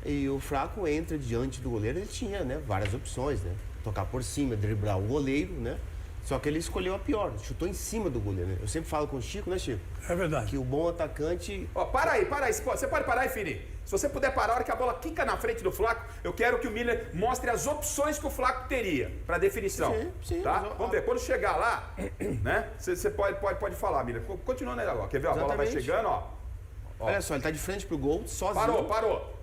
E o Flaco entra diante do goleiro, ele tinha, né, várias opções, né? Tocar por cima, driblar o goleiro, né? Só que ele escolheu a pior, chutou em cima do goleiro. Né? Eu sempre falo com o Chico, né, Chico? É verdade. Que o bom atacante... Ó, para aí. Você pode parar aí, Fini? Se você puder parar, a hora que a bola quica na frente do Flaco, eu quero que o Miller mostre as opções que o Flaco teria para definição. Sim, tá? Vamos ver, quando chegar lá, né? Você pode falar, Miller. Continuando aí agora. Quer ver? A bola vai chegando, ó. Olha só, ele tá de frente pro gol, sozinho. Parou.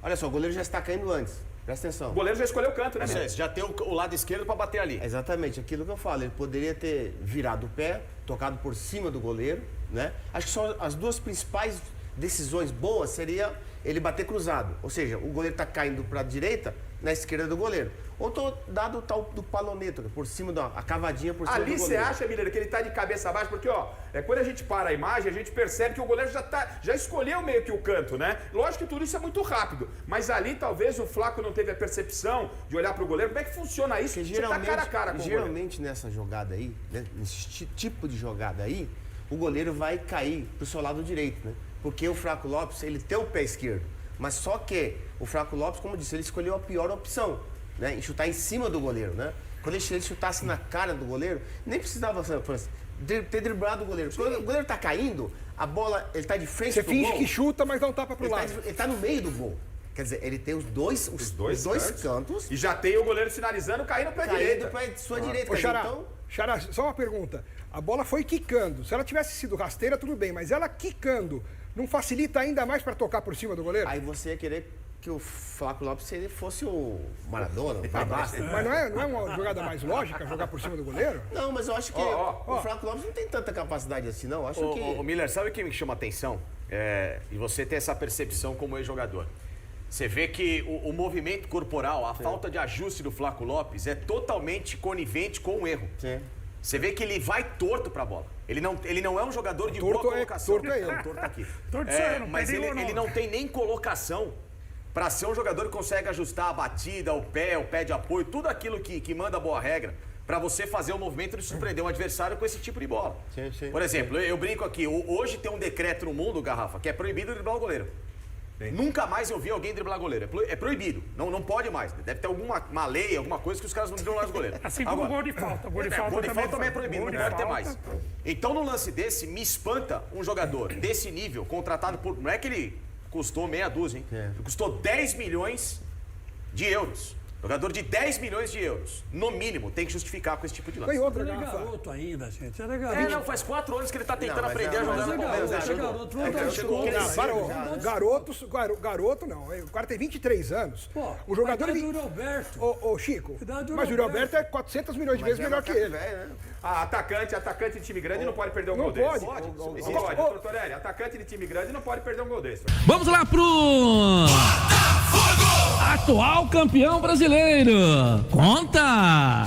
Olha só, o goleiro já está caindo antes. Presta atenção. O goleiro já escolheu o canto, né, Miller? Já tem o lado esquerdo para bater ali. Exatamente, aquilo que eu falo. Ele poderia ter virado o pé, tocado por cima do goleiro, né? Acho que são as duas principais decisões boas seria ele bater cruzado. Ou seja, o goleiro tá caindo para a direita, na esquerda do goleiro. Ou dado o tal do paloneto, por cima a cavadinha por cima do goleiro. Ali você acha, Miller, que ele tá de cabeça abaixo? Porque, ó, quando a gente para a imagem, a gente percebe que o goleiro já escolheu meio que o canto, né? Lógico que tudo isso é muito rápido, mas ali talvez o Flaco não teve a percepção de olhar pro goleiro. Como é que funciona isso? Porque você tá cara a cara com o goleiro. Geralmente nessa jogada aí, né, nesse tipo de jogada aí, o goleiro vai cair pro seu lado direito, né? Porque o Flaco Lopes, ele tem o pé esquerdo. Mas só que o Flaco Lopes, como eu disse, ele escolheu a pior opção, né? Em chutar em cima do goleiro, né? Quando ele chutasse na cara do goleiro, nem precisava ter driblado o goleiro. Quando o goleiro tá caindo, a bola, ele tá de frente pro gol. Você finge que chuta, mas dá um tapa pro lado. Ele tá no meio do gol. Quer dizer, ele tem os dois cantos. E já tem o goleiro finalizando, caindo pra direita. Pra sua direita. Ô, Xará, só uma pergunta. A bola foi quicando. Se ela tivesse sido rasteira, tudo bem. Mas ela quicando, não facilita ainda mais para tocar por cima do goleiro? Aí você ia querer que o Flaco Lopes ele fosse o Maradona, o Babasta. Mas não é uma jogada mais lógica jogar por cima do goleiro? Não, mas eu acho que o Flaco Lopes não tem tanta capacidade assim, não. Acho que... Ô, Miller, sabe o que me chama a atenção? E você ter essa percepção como ex-jogador. Você vê que o movimento corporal, a falta de ajuste do Flaco Lopes é totalmente conivente com o erro. Sim. Você vê que ele vai torto pra bola. Ele não é um jogador de boa colocação. Torto é ele. Torto aqui. Mas ele não tem nem colocação para ser um jogador que consegue ajustar a batida, o pé de apoio, tudo aquilo que manda a boa regra para você fazer o movimento de surpreender um adversário com esse tipo de bola. Sim. Por exemplo, eu brinco aqui, hoje tem um decreto no mundo, Garrafa, que é proibido driblar o goleiro. Nunca mais eu vi alguém driblar goleiro. É proibido. Não pode mais. Deve ter alguma lei, alguma coisa que os caras não driblam mais goleiro. Assim como o gol de falta. Gol de falta também é proibido, não pode ter mais. Então, no lance desse, me espanta um jogador desse nível, contratado por... Não é que ele custou meia dúzia, hein? Ele custou 10 milhões de euros. Jogador de 10 milhões de euros, no mínimo, tem que justificar com esse tipo de lance. Ele é garoto ainda, gente. Ele é garoto. garoto. Faz 4 anos que ele tá tentando aprender a jogar no Palmeiras. Garoto não. O cara tem 23 anos. Pô, o jogador... do Yuri Alberto. Ô, Chico, mas o Yuri Alberto é 400 milhões de vezes melhor que ele. Atacante de time grande não pode perder um gol desse. Pode, doutor Torelli. Atacante de time grande não pode perder um gol desse. Vamos lá pro... atual campeão brasileiro. Conta!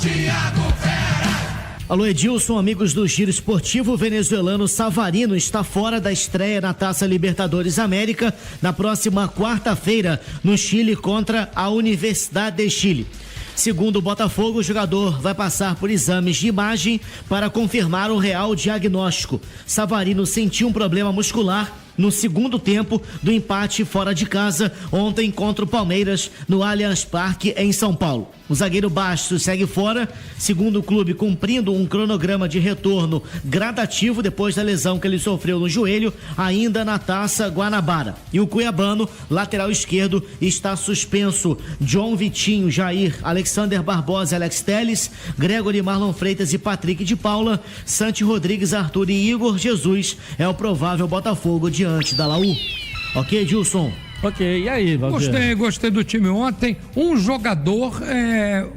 Alô, Edilson, amigos do Giro Esportivo. O venezuelano Savarino está fora da estreia na Taça Libertadores América na próxima quarta-feira no Chile contra a Universidade de Chile. Segundo o Botafogo, o jogador vai passar por exames de imagem para confirmar o real diagnóstico. Savarino sentiu um problema muscular no segundo tempo do empate fora de casa ontem contra o Palmeiras no Allianz Parque em São Paulo. O zagueiro Bastos segue fora, segundo o clube, cumprindo um cronograma de retorno gradativo depois da lesão que ele sofreu no joelho, ainda na Taça Guanabara. E o cuiabano, lateral esquerdo, está suspenso. John Vitinho, Jair, Alexander Barbosa, Alex Telles, Gregory, Marlon Freitas e Patrick de Paula, Santi Rodrigues, Arthur e Igor Jesus é o provável Botafogo diante da Laú. Ok, Edilson? Ok, e aí, Valdir? Gostei do time ontem. Um jogador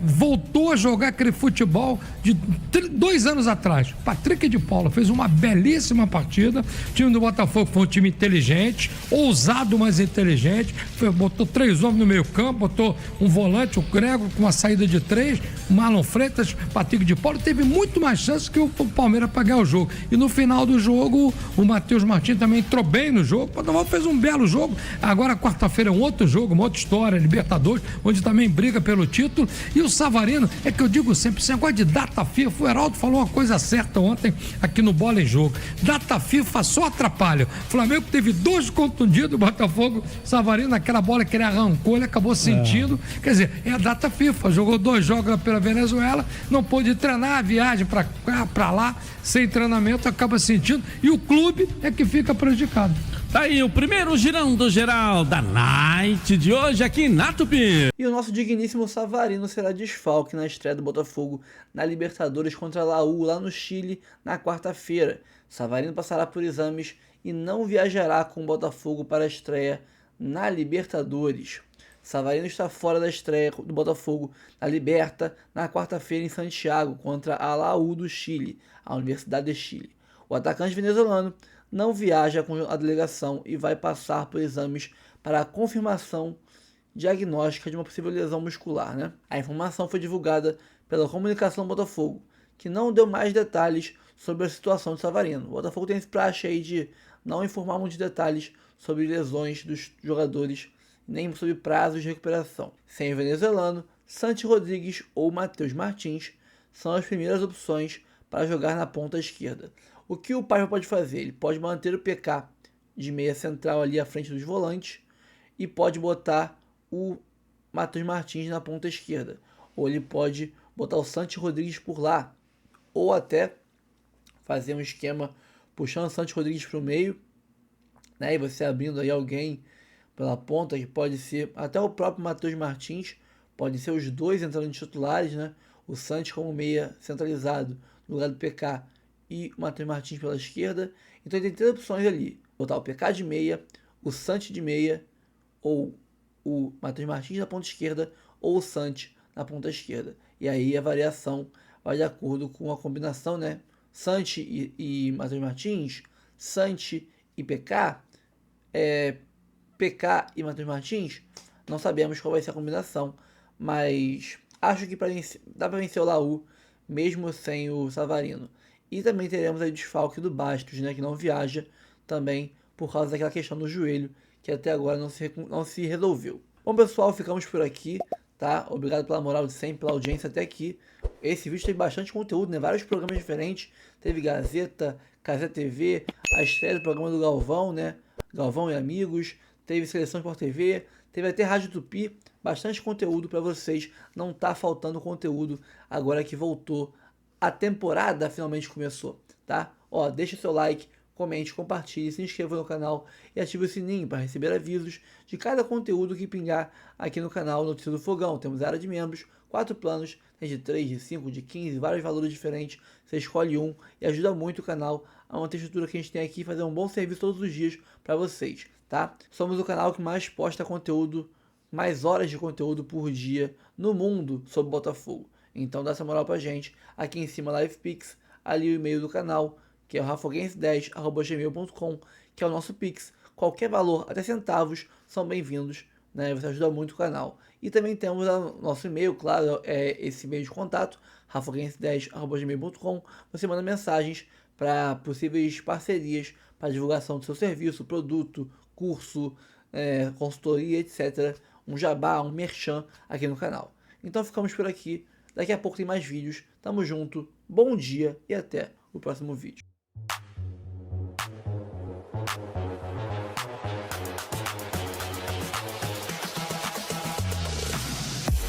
voltou a jogar aquele futebol de 2 anos atrás. Patrick de Paula fez uma belíssima partida. O time do Botafogo foi um time inteligente, ousado, mas inteligente. Botou 3 homens no meio campo, botou um volante, o Grego, com uma saída de 3, Marlon Freitas, Patrick de Paula. Teve muito mais chance que o Palmeiras para ganhar o jogo. E no final do jogo, o Matheus Martins também entrou bem no jogo. O Botafogo fez um belo jogo. Agora Agora, quarta-feira é um outro jogo, uma outra história, Libertadores, onde também briga pelo título. E o Savarino, é que eu digo sempre, esse negócio de data FIFA, o Heraldo falou uma coisa certa ontem aqui no Bola em Jogo. Data FIFA só atrapalha. O Flamengo teve 2 contundidos, o Botafogo, Savarino, naquela bola que ele arrancou, ele acabou sentindo. Quer dizer, é a data FIFA. Jogou 2 jogos pela Venezuela, não pôde treinar, a viagem pra cá, pra lá, sem treinamento, acaba sentindo. E o clube é que fica prejudicado. Tá aí o primeiro girão do geral da Night de hoje aqui na Tupi. E o nosso digníssimo Savarino será desfalque na estreia do Botafogo na Libertadores contra a Laú, lá no Chile, na quarta-feira. Savarino passará por exames e não viajará com o Botafogo para a estreia na Libertadores. Savarino está fora da estreia do Botafogo na Liberta na quarta-feira em Santiago contra a Laú do Chile, a Universidade de Chile. O atacante venezuelano não viaja com a delegação e vai passar por exames para a confirmação diagnóstica de uma possível lesão muscular, né? A informação foi divulgada pela comunicação do Botafogo, que não deu mais detalhes sobre a situação de Savarino. O Botafogo tem esse praxe aí de não informar muitos detalhes sobre lesões dos jogadores, nem sobre prazos de recuperação. Sem o venezuelano, Santi Rodrigues ou Matheus Martins são as primeiras opções para jogar na ponta esquerda. O que o Paiva pode fazer? Ele pode manter o PK de meia central ali à frente dos volantes e pode botar o Matheus Martins na ponta esquerda. Ou ele pode botar o Santi Rodrigues por lá. Ou até fazer um esquema puxando o Santi Rodrigues para o meio, né? E você abrindo aí alguém pela ponta, que pode ser até o próprio Matheus Martins, pode ser os dois entrando de titulares, né? O Santi como meia centralizado no lugar do PK e o Matheus Martins pela esquerda. Então tem 3 opções ali: botar o PK de meia, o Santi de meia, ou o Matheus Martins na ponta esquerda, ou o Santi na ponta esquerda. E aí a variação vai de acordo com a combinação, né? Santi e Matheus Martins, Santi e PK, PK e Matheus Martins, não sabemos qual vai ser a combinação, mas acho que dá para vencer o Laú mesmo sem o Savarino. E também teremos aí o desfalque do Bastos, né, que não viaja também por causa daquela questão do joelho, que até agora não se resolveu. Bom, pessoal, ficamos por aqui, tá? Obrigado pela moral de sempre, pela audiência até aqui. Esse vídeo teve bastante conteúdo, né? Vários programas diferentes. Teve Gazeta, Casé TV, a estreia do programa do Galvão, né? Galvão e Amigos. Teve Seleção Sport TV, teve até Rádio Tupi. Bastante conteúdo para vocês. Não tá faltando conteúdo agora que voltou. A temporada finalmente começou, tá? Ó, deixa seu like, comente, compartilhe, se inscreva no canal e ative o sininho para receber avisos de cada conteúdo que pingar aqui no canal Notícia do Fogão. Temos área de membros, 4 planos, tem de 3, de 5, de 15, vários valores diferentes. Você escolhe um e ajuda muito o canal a manter a estrutura que a gente tem aqui e fazer um bom serviço todos os dias para vocês, tá? Somos o canal que mais posta conteúdo, mais horas de conteúdo por dia no mundo sobre Botafogo. Então dá essa moral pra gente. Aqui em cima, LivePix, ali o e-mail do canal, que é o rafoguense10@gmail.com, que é o nosso Pix. Qualquer valor, até centavos, são bem-vindos, né? Você ajuda muito o canal. E também temos o nosso e-mail, claro, é esse e-mail de contato, rafoguense10@gmail.com. Você manda mensagens para possíveis parcerias para divulgação do seu serviço, produto, curso, consultoria, etc. Um jabá, um merchan aqui no canal. Então ficamos por aqui. Daqui a pouco tem mais vídeos. Tamo junto, bom dia e até o próximo vídeo.